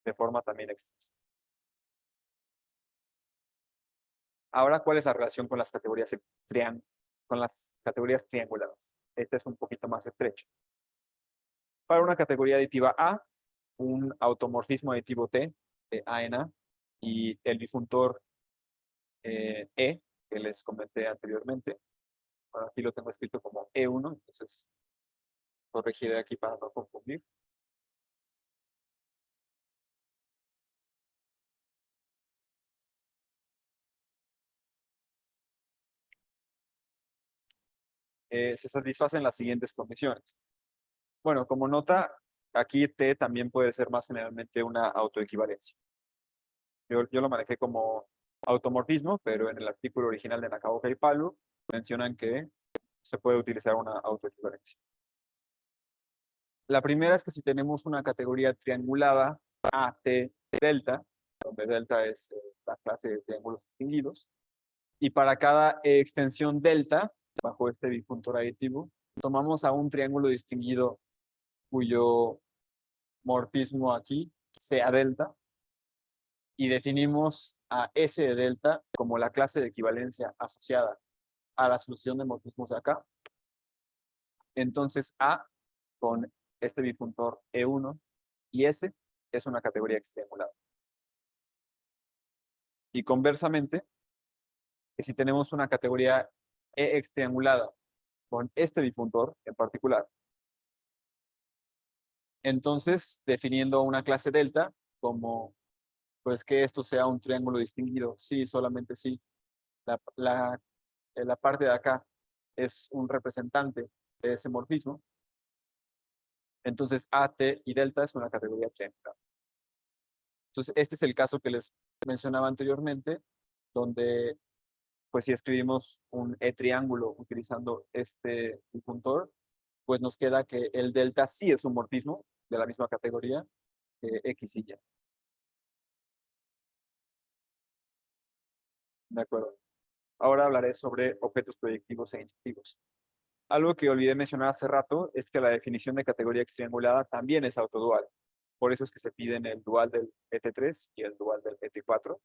de forma también extensa. Ahora, ¿cuál es la relación con las categorías trianguladas? Esta es un poquito más estrecha. Para una categoría aditiva A, un automorfismo aditivo T de A en A y el difuntor E, que les comenté anteriormente. Bueno, aquí lo tengo escrito como E1, entonces corregiré aquí para no confundir. Se satisfacen las siguientes condiciones. Bueno, como nota, aquí T también puede ser más generalmente una autoequivalencia. Yo lo manejé como automorfismo, pero en el artículo original de Nakaoka y Palu mencionan que se puede utilizar una autoequivalencia. La primera es que si tenemos una categoría triangulada AT delta, donde delta es la clase de triángulos distinguidos, y para cada extensión delta, bajo este bipuntor aditivo, tomamos a un triángulo distinguido cuyo morfismo aquí sea delta, y definimos a S de delta como la clase de equivalencia asociada a la sucesión de morfismos de acá. Entonces A con este bipuntor E1 y S es una categoría extriangulada. Y conversamente, que si tenemos una categoría E extriangulada con este bipuntor en particular, entonces definiendo una clase delta como pues que esto sea un triángulo distinguido, sí, solamente sí. La parte de acá es un representante de ese morfismo. Entonces AT y delta es una categoría triangular. Entonces este es el caso que les mencionaba anteriormente, donde pues si escribimos un E-triángulo utilizando este disyuntor, pues nos queda que el delta sí es un morfismo de la misma categoría que X y Y. De acuerdo. Ahora hablaré sobre objetos proyectivos e inyectivos. Algo que olvidé mencionar hace rato es que la definición de categoría extriangulada también es autodual. Por eso es que se piden el dual del ET3 y el dual del ET4.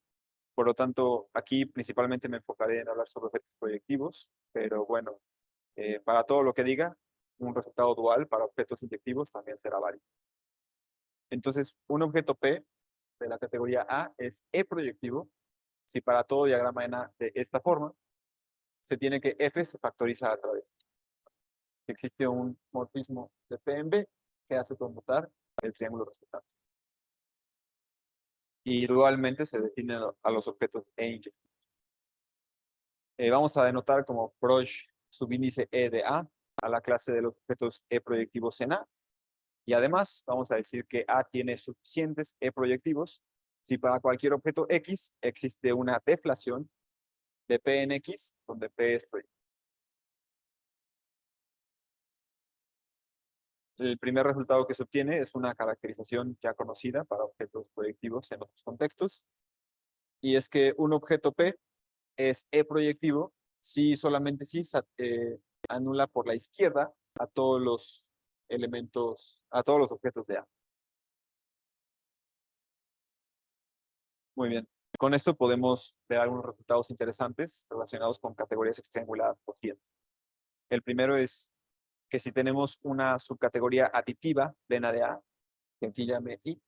Por lo tanto, aquí principalmente me enfocaré en hablar sobre objetos proyectivos, pero bueno, para todo lo que diga, un resultado dual para objetos inyectivos también será válido. Entonces, un objeto P de la categoría A es E proyectivo si para todo diagrama en A de esta forma se tiene que F se factoriza a través. Existe un morfismo de P en B que hace conmutar el triángulo resultante. Y dualmente se definen a los objetos E inyectivos. Vamos a denotar como proj subíndice E de A a la clase de los objetos E proyectivos en A. Y además vamos a decir que A tiene suficientes E proyectivos si para cualquier objeto X existe una deflación de P en X, donde P es proyectivo. El primer resultado que se obtiene es una caracterización ya conocida para objetos proyectivos en otros contextos. Y es que un objeto P es E proyectivo si solamente si anula por la izquierda a todos los elementos, a todos los objetos de A. Muy bien. Con esto podemos ver algunos resultados interesantes relacionados con categorías extrianguladas por cierto. El primero es que si tenemos una subcategoría aditiva plena de A, que aquí llame I,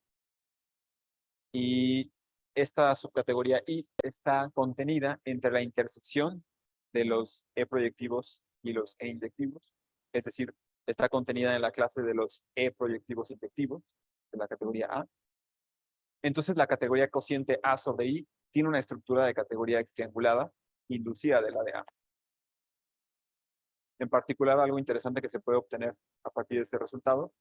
y esta subcategoría I está contenida entre la intersección de los E proyectivos y los E inyectivos, es decir, está contenida en la clase de los E-proyectivos inyectivos, de la categoría A. Entonces, la categoría cociente A sobre I tiene una estructura de categoría extriangulada inducida de la de A. En particular, algo interesante que se puede obtener a partir de este resultado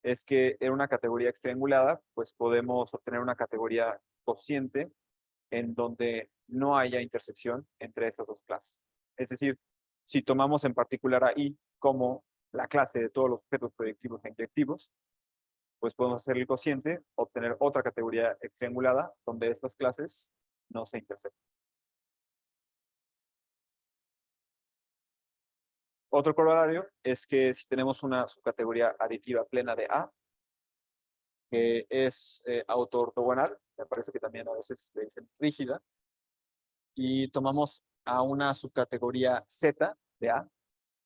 es que en una categoría extriangulada, pues podemos obtener una categoría cociente en donde no haya intersección entre esas dos clases. Es decir, si tomamos en particular a I como la clase de todos los objetos proyectivos e inyectivos, pues podemos hacer el cociente, obtener otra categoría extriangulada donde estas clases no se intersectan. Otro corolario es que si tenemos una subcategoría aditiva plena de A, que es autoortogonal, me parece que también a veces le dicen rígida, y tomamos a una subcategoría Z de A,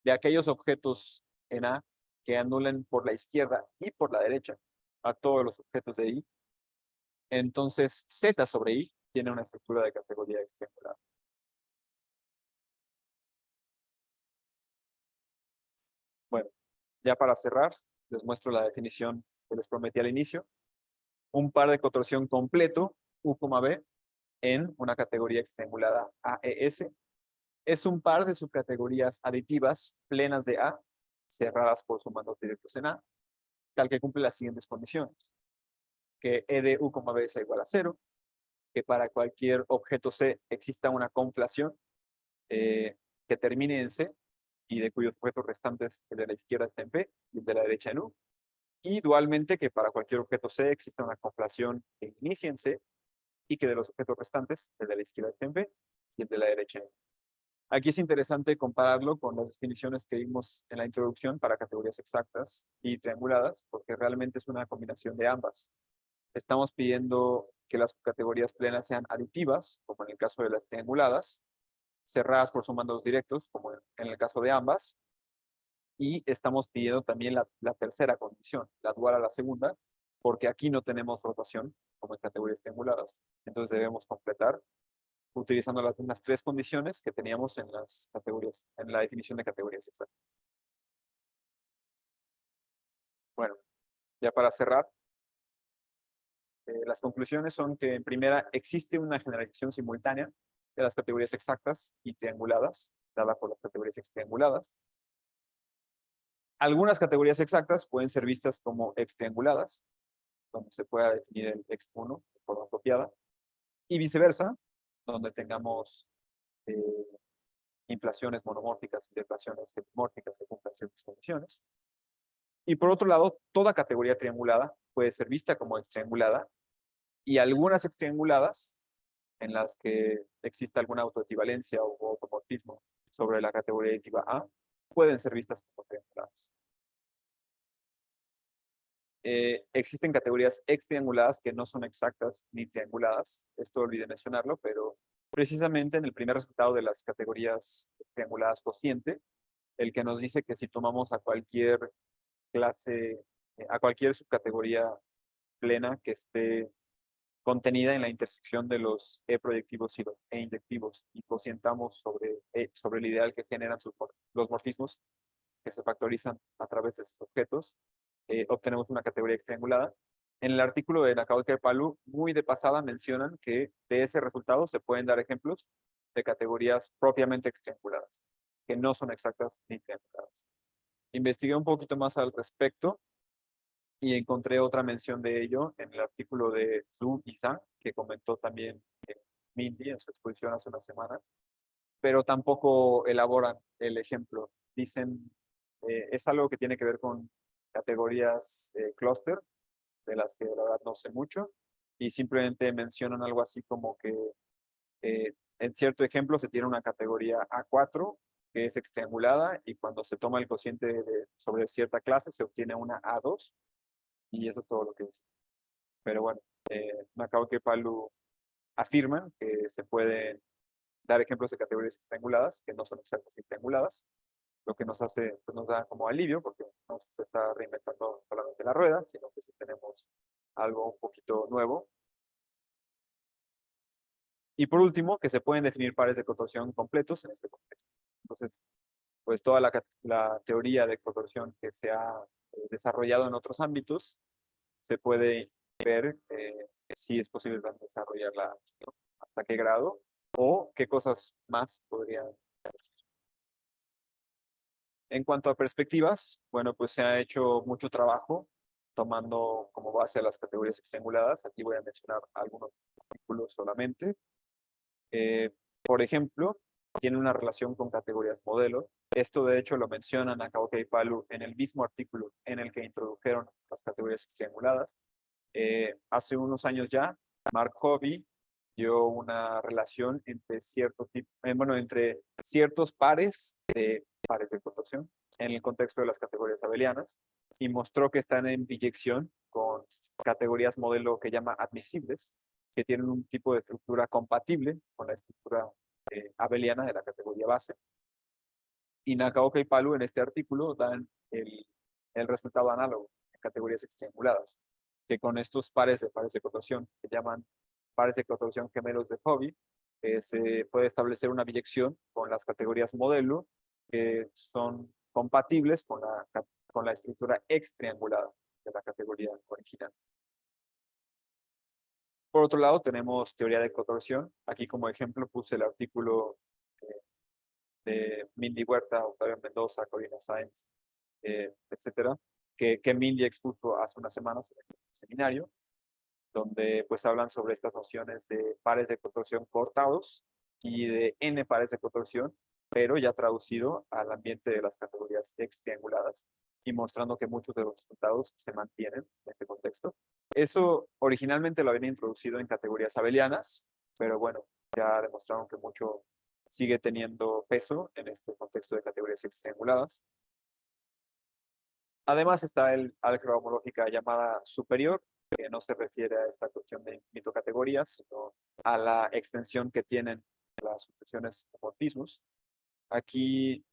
de aquellos objetos en A que anulen por la izquierda y por la derecha a todos los objetos de I, entonces Z sobre I tiene una estructura de categoría extriangular. Bueno, ya para cerrar, les muestro la definición que les prometí al inicio. Un par de cotorsión completo, U, B, en una categoría extriangulada AES, es un par de subcategorías aditivas plenas de A, cerradas por sumandos directos en A, tal que cumple las siguientes condiciones. Que E de U, B sea igual a 0, que para cualquier objeto C exista una conflación que termine en C y de cuyos objetos restantes el de la izquierda está en P y el de la derecha en U. Y dualmente que para cualquier objeto C exista una conflación que inicie en C y que de los objetos restantes el de la izquierda esté en P y el de la derecha en U. Aquí es interesante compararlo con las definiciones que vimos en la introducción para categorías exactas y trianguladas, porque realmente es una combinación de ambas. Estamos pidiendo que las categorías plenas sean aditivas, como en el caso de las trianguladas, cerradas por sumandos directos, como en el caso de ambas, y estamos pidiendo también la tercera condición, la dual a la segunda, porque aquí no tenemos rotación, como en categorías trianguladas. Entonces debemos completar utilizando las mismas tres condiciones que teníamos en las categorías, en la definición de categorías exactas. Bueno, ya para cerrar, las conclusiones son que en primera existe una generalización simultánea de las categorías exactas y trianguladas, dada por las categorías extrianguladas. Algunas categorías exactas pueden ser vistas como extrianguladas, donde se pueda definir el X1 de forma apropiada, y viceversa, donde tengamos inflaciones monomórficas y deflaciones epimórficas que cumplan ciertas condiciones. Y por otro lado, toda categoría triangulada puede ser vista como extriangulada, y algunas extrianguladas, en las que exista alguna autoequivalencia o automorfismo sobre la categoría aditiva A, pueden ser vistas como trianguladas. Existen categorías extrianguladas que no son exactas ni trianguladas. Esto olvidé mencionarlo, pero precisamente en el primer resultado de las categorías trianguladas cociente, el que nos dice que si tomamos a cualquier clase, a cualquier subcategoría plena que esté contenida en la intersección de los E-proyectivos y los E-inyectivos y cocientamos sobre el ideal que generan los morfismos que se factorizan a través de esos objetos, obtenemos una categoría extriangulada. En el artículo de Nakao-Palu, muy de pasada mencionan que de ese resultado se pueden dar ejemplos de categorías propiamente extrianguladas, que no son exactas ni trianguladas. Investigué un poquito más al respecto y encontré otra mención de ello en el artículo de Zhu y Zhang, que comentó también Mindy en su exposición hace unas semanas, pero tampoco elaboran el ejemplo. Dicen, es algo que tiene que ver con categorías clúster, de las que la verdad no sé mucho, y simplemente mencionan algo así como que en cierto ejemplo se tiene una categoría A4 que es extriangulada y cuando se toma el cociente sobre cierta clase se obtiene una A2 y eso es todo lo que dice. Pero bueno, Nakao-Palu afirman que se pueden dar ejemplos de categorías extrianguladas que no son exactas y trianguladas, lo que nos hace, pues nos da como alivio porque no se está reinventando solamente la rueda, sino que sí tenemos algo un poquito nuevo. Y por último, que se pueden definir pares de contorsión completos en este contexto. Entonces, pues toda la teoría de cotorsión que se ha desarrollado en otros ámbitos, se puede ver si es posible desarrollarla, ¿no? Hasta qué grado o qué cosas más podrían. En cuanto a perspectivas, bueno, pues se ha hecho mucho trabajo tomando como base las categorías trianguladas. Aquí voy a mencionar algunos artículos solamente. Por ejemplo, tiene una relación con categorías modelo. Esto de hecho lo mencionan Nakaoka y Palu en el mismo artículo en el que introdujeron las categorías trianguladas. Hace unos años ya, Mark Hobby dio una relación entre entre ciertos pares de cotorsión en el contexto de las categorías abelianas y mostró que están en biyección con categorías modelo que llama admisibles, que tienen un tipo de estructura compatible con la estructura abeliana de la categoría base. Y Nakaoka y Palu en este artículo dan el resultado análogo en categorías trianguladas, que con estos pares de cotorsión, que llaman pares de cotorsión gemelos de Hobby, se puede establecer una biyección con las categorías modelo que son compatibles con la estructura triangulada de la categoría original. Por otro lado, tenemos teoría de cotorsión. Aquí como ejemplo puse el artículo de Mindy Huerta, Octavio Mendoza, Corina Sáenz, etcétera, que Mindy expuso hace unas semanas en el seminario, donde pues hablan sobre estas nociones de pares de cotorsión cortados y de n pares de cotorsión, pero ya traducido al ambiente de las categorías trianguladas y mostrando que muchos de los resultados se mantienen en este contexto. Eso originalmente lo habían introducido en categorías abelianas, pero bueno, ya demostraron que mucho sigue teniendo peso en este contexto de categorías trianguladas. Además está el álgebra homológica llamada superior, que no se refiere a esta cuestión de mitocategorías, sino a la extensión que tienen las sucesiones de morfismos. Aquí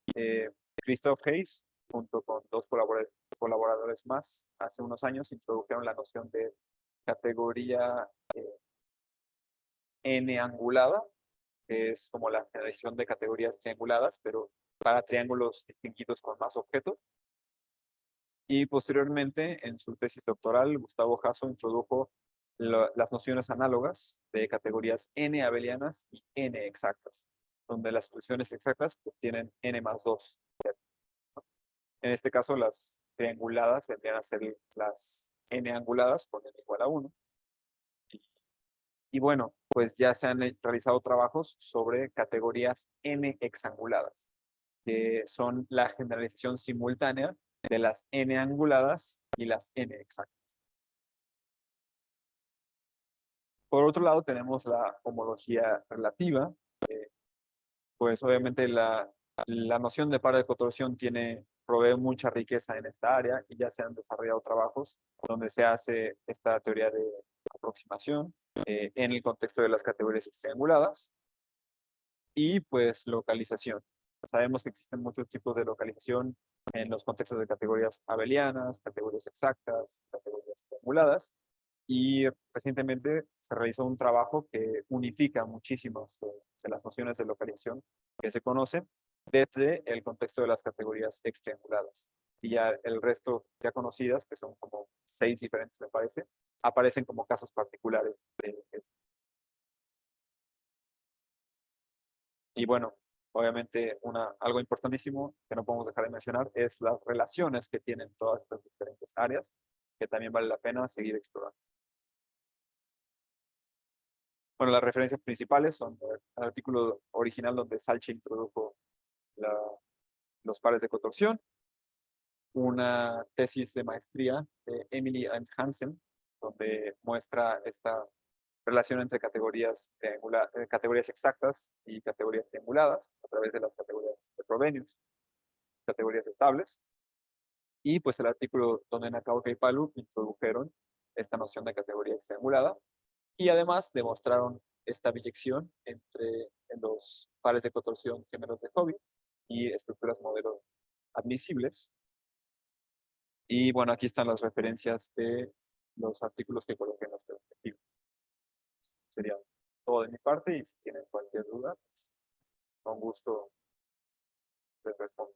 Christoph Hayes, junto con dos colaboradores más, hace unos años introdujeron la noción de categoría n-angulada, que es como la generación de categorías trianguladas, pero para triángulos distinguidos con más objetos. Y posteriormente, en su tesis doctoral, Gustavo Jasso introdujo las nociones análogas de categorías n abelianas y n exactas, donde las soluciones exactas pues, tienen n más 2. En este caso, las trianguladas vendrían a ser las n anguladas con n igual a 1. Y bueno, pues ya se han realizado trabajos sobre categorías n hexanguladas, que son la generalización simultánea de las n anguladas y las n exactas. Por otro lado, tenemos la homología relativa. Pues obviamente la noción de par de cotorsión provee mucha riqueza en esta área y ya se han desarrollado trabajos donde se hace esta teoría de aproximación en el contexto de las categorías trianguladas y pues localización. Sabemos que existen muchos tipos de localización en los contextos de categorías abelianas, categorías exactas, categorías trianguladas. Y recientemente se realizó un trabajo que unifica muchísimas de las nociones de localización que se conocen desde el contexto de las categorías trianguladas. Y ya el resto ya conocidas, que son como 6 diferentes me parece, aparecen como casos particulares de esto. Y bueno, obviamente algo importantísimo que no podemos dejar de mencionar es las relaciones que tienen todas estas diferentes áreas, que también vale la pena seguir explorando. Bueno, las referencias principales son el artículo original donde Salche introdujo los pares de cotorsión, una tesis de maestría de Emily Eames Hansen, donde muestra esta relación entre categorías exactas y categorías trianguladas a través de las categorías de Frobenius, categorías estables. Y pues el artículo donde Nakaoka y Palu introdujeron esta noción de categoría triangulada y además demostraron esta biyección entre los pares de cotorsión gemelos de Hobby y estructuras modelo admisibles. Y bueno, aquí están las referencias de los artículos que coloqué en las perspectivas. Sería todo de mi parte y si tienen cualquier duda, pues, con gusto les respondo.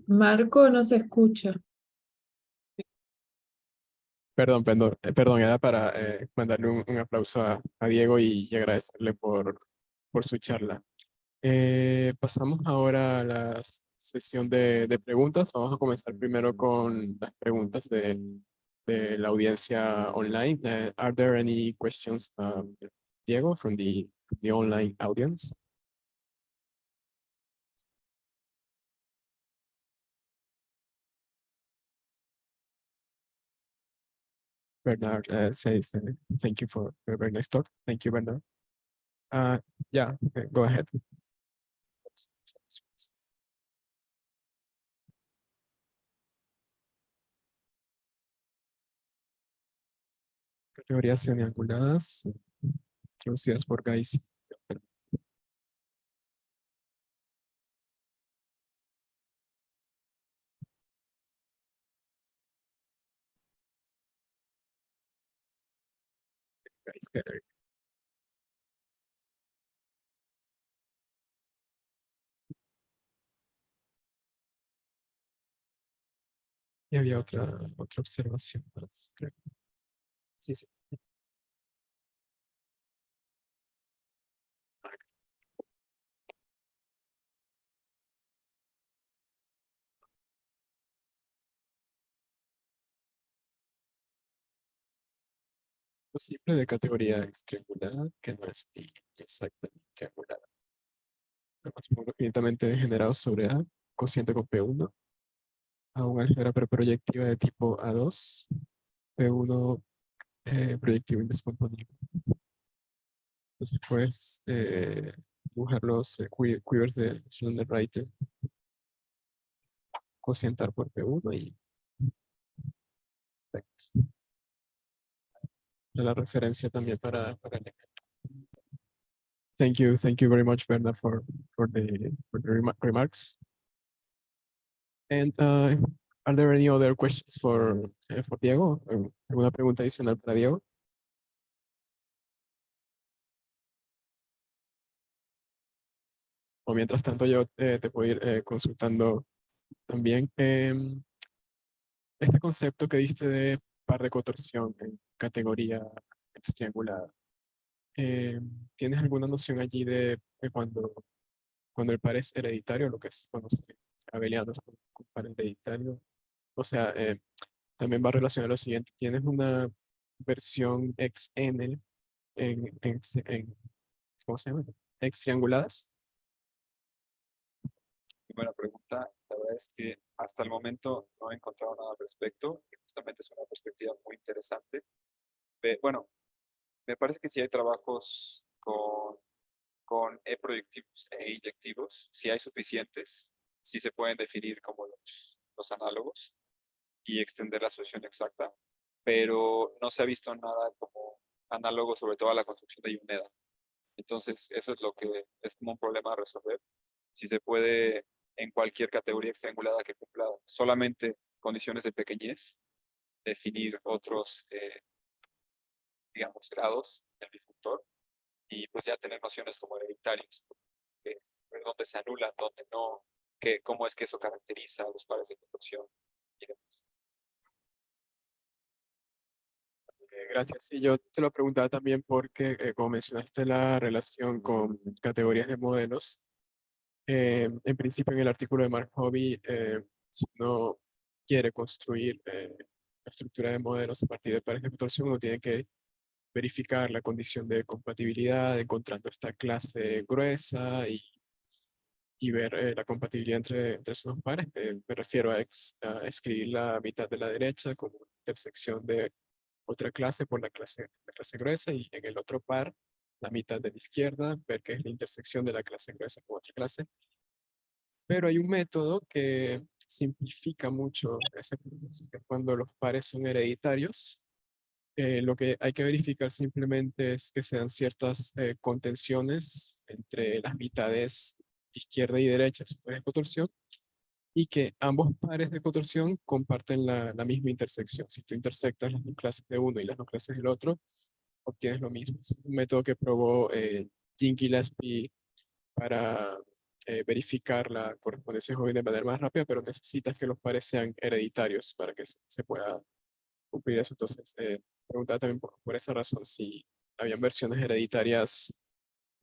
Marco no se escucha. Perdón, era para mandarle un aplauso a Diego y agradecerle por su charla. Pasamos ahora a la sesión de preguntas. Vamos a comenzar primero con las preguntas de la audiencia online. Are there any questions, Diego, from the online audience? Bernard says, thank you for a very nice talk. Thank you, Bernard. Yeah, go ahead. Categorías semianguladas introducidas por Gauss. Gauss Gallery. Y había otra observación más, creo. Sí, sí. Lo simple de categoría triangulada, que no es ni exactamente triangulada. Además, módulo finitamente generado sobre A, cociente con P1, a un álgebra preproyectiva de tipo A2, P1 proyectivo indescomponible. Entonces puedes dibujar los quivers de Schlonderreiter, cocientar por P1 y perfecto. La referencia también para el ejemplo. Thank you very much, Bernard, for the remarks. And are there any other questions for Diego? ¿Alguna pregunta adicional para Diego? O mientras tanto yo te puedo ir consultando también. Este concepto que diste de par de contorsión en categoría triangulada. ¿Tienes alguna noción allí de cuando el par es hereditario, lo que es cuando se abelianos con par hereditario? O sea, también va relacionado a lo siguiente. Tienes una versión XN en ¿cómo se llama? X trianguladas. Buena pregunta. La verdad es que hasta el momento no he encontrado nada al respecto. Y justamente es una perspectiva muy interesante. Bueno, me parece que sí hay trabajos con E-proyectivos e inyectivos. Si hay suficientes, sí se pueden definir como los análogos y extender la solución exacta. Pero no se ha visto nada como análogo, sobre todo a la construcción de Yoneda. Entonces, eso es lo que es como un problema a resolver. Si se puede en cualquier categoría triangulada que cumpla solamente condiciones de pequeñez, definir otros, digamos, grados del disjuntor y pues ya tener nociones como hereditarios, ver dónde se anulan, dónde no, cómo es que eso caracteriza a los pares de contorsión y demás. Gracias. Sí, yo te lo preguntaba también porque, como mencionaste la relación con categorías de modelos, en principio en el artículo de Mark Hobby, si uno quiere construir la estructura de modelos a partir de pares de contorsión, uno tiene que verificar la condición de compatibilidad, encontrando esta clase gruesa y ver la compatibilidad entre esos dos pares. Me refiero a escribir la mitad de la derecha como intersección de otra clase por la clase gruesa y en el otro par la mitad de la izquierda, ver qué es la intersección de la clase gruesa con otra clase. Pero hay un método que simplifica mucho ese proceso, que cuando los pares son hereditarios, lo que hay que verificar simplemente es que sean ciertas contenciones entre las mitades izquierda y derecha de su pares de contorsión y que ambos pares de cotorsión comparten la misma intersección. Si tú intersectas las dos clases de uno y las dos clases del otro, obtienes lo mismo. Es un método que probó Jean Gillespie para verificar la correspondencia joven de manera más rápida, pero necesitas que los pares sean hereditarios para que se pueda cumplir eso. Entonces, preguntaba también por esa razón si habían versiones hereditarias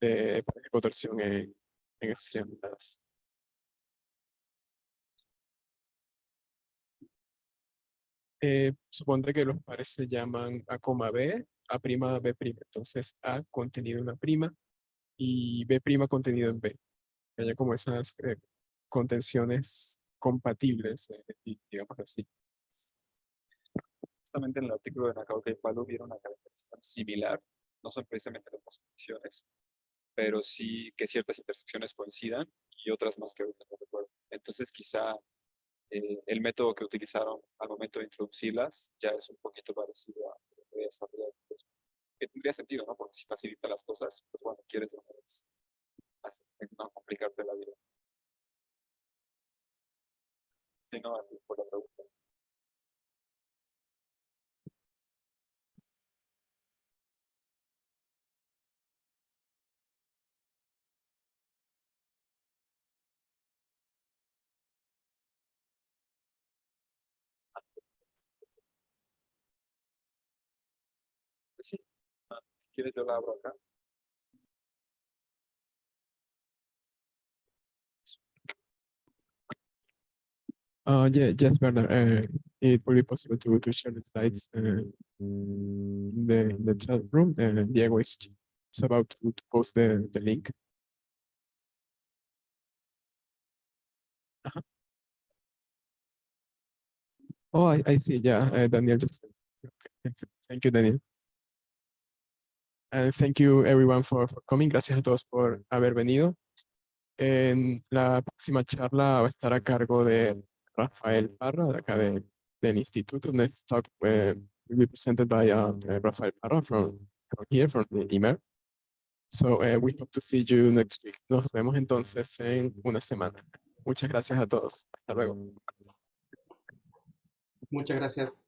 de pares de cotorsión en extremidades. Suponte que los pares se llaman A, B, A', B'. Entonces A contenido en A' y B' contenido en B. Que haya como esas contenciones compatibles, digamos así. Justamente en el artículo de Nakao y Palu vieron una caracterización similar. No son precisamente las mismas condiciones, pero sí que ciertas intersecciones coincidan y otras más que ahorita no recuerdo. Entonces quizá el método que utilizaron al momento de introducirlas ya es un poquito parecido a lo que desarrollar después. Que tendría sentido, ¿no? Porque si facilita las cosas, pues bueno, quieres de una vez no complicarte la vida. Sí, no, por la pregunta. Pues sí, si quieres yo la abro acá. Yeah, yes, Bernard. It will be possible to share the slides in the chat room. Diego is about to post the link. Uh-huh. Oh, I see. Yeah, Daniel just. Okay. Thank you, Daniel. And thank you everyone for coming. Gracias a todos por haber venido. En la próxima charla va a estar a cargo de Rafael Parra, de acá del instituto. Next talk will be presented by Rafael Parra from here, from the email. So we hope to see you next week. Nos vemos entonces en una semana. Muchas gracias a todos. Hasta luego. Muchas gracias.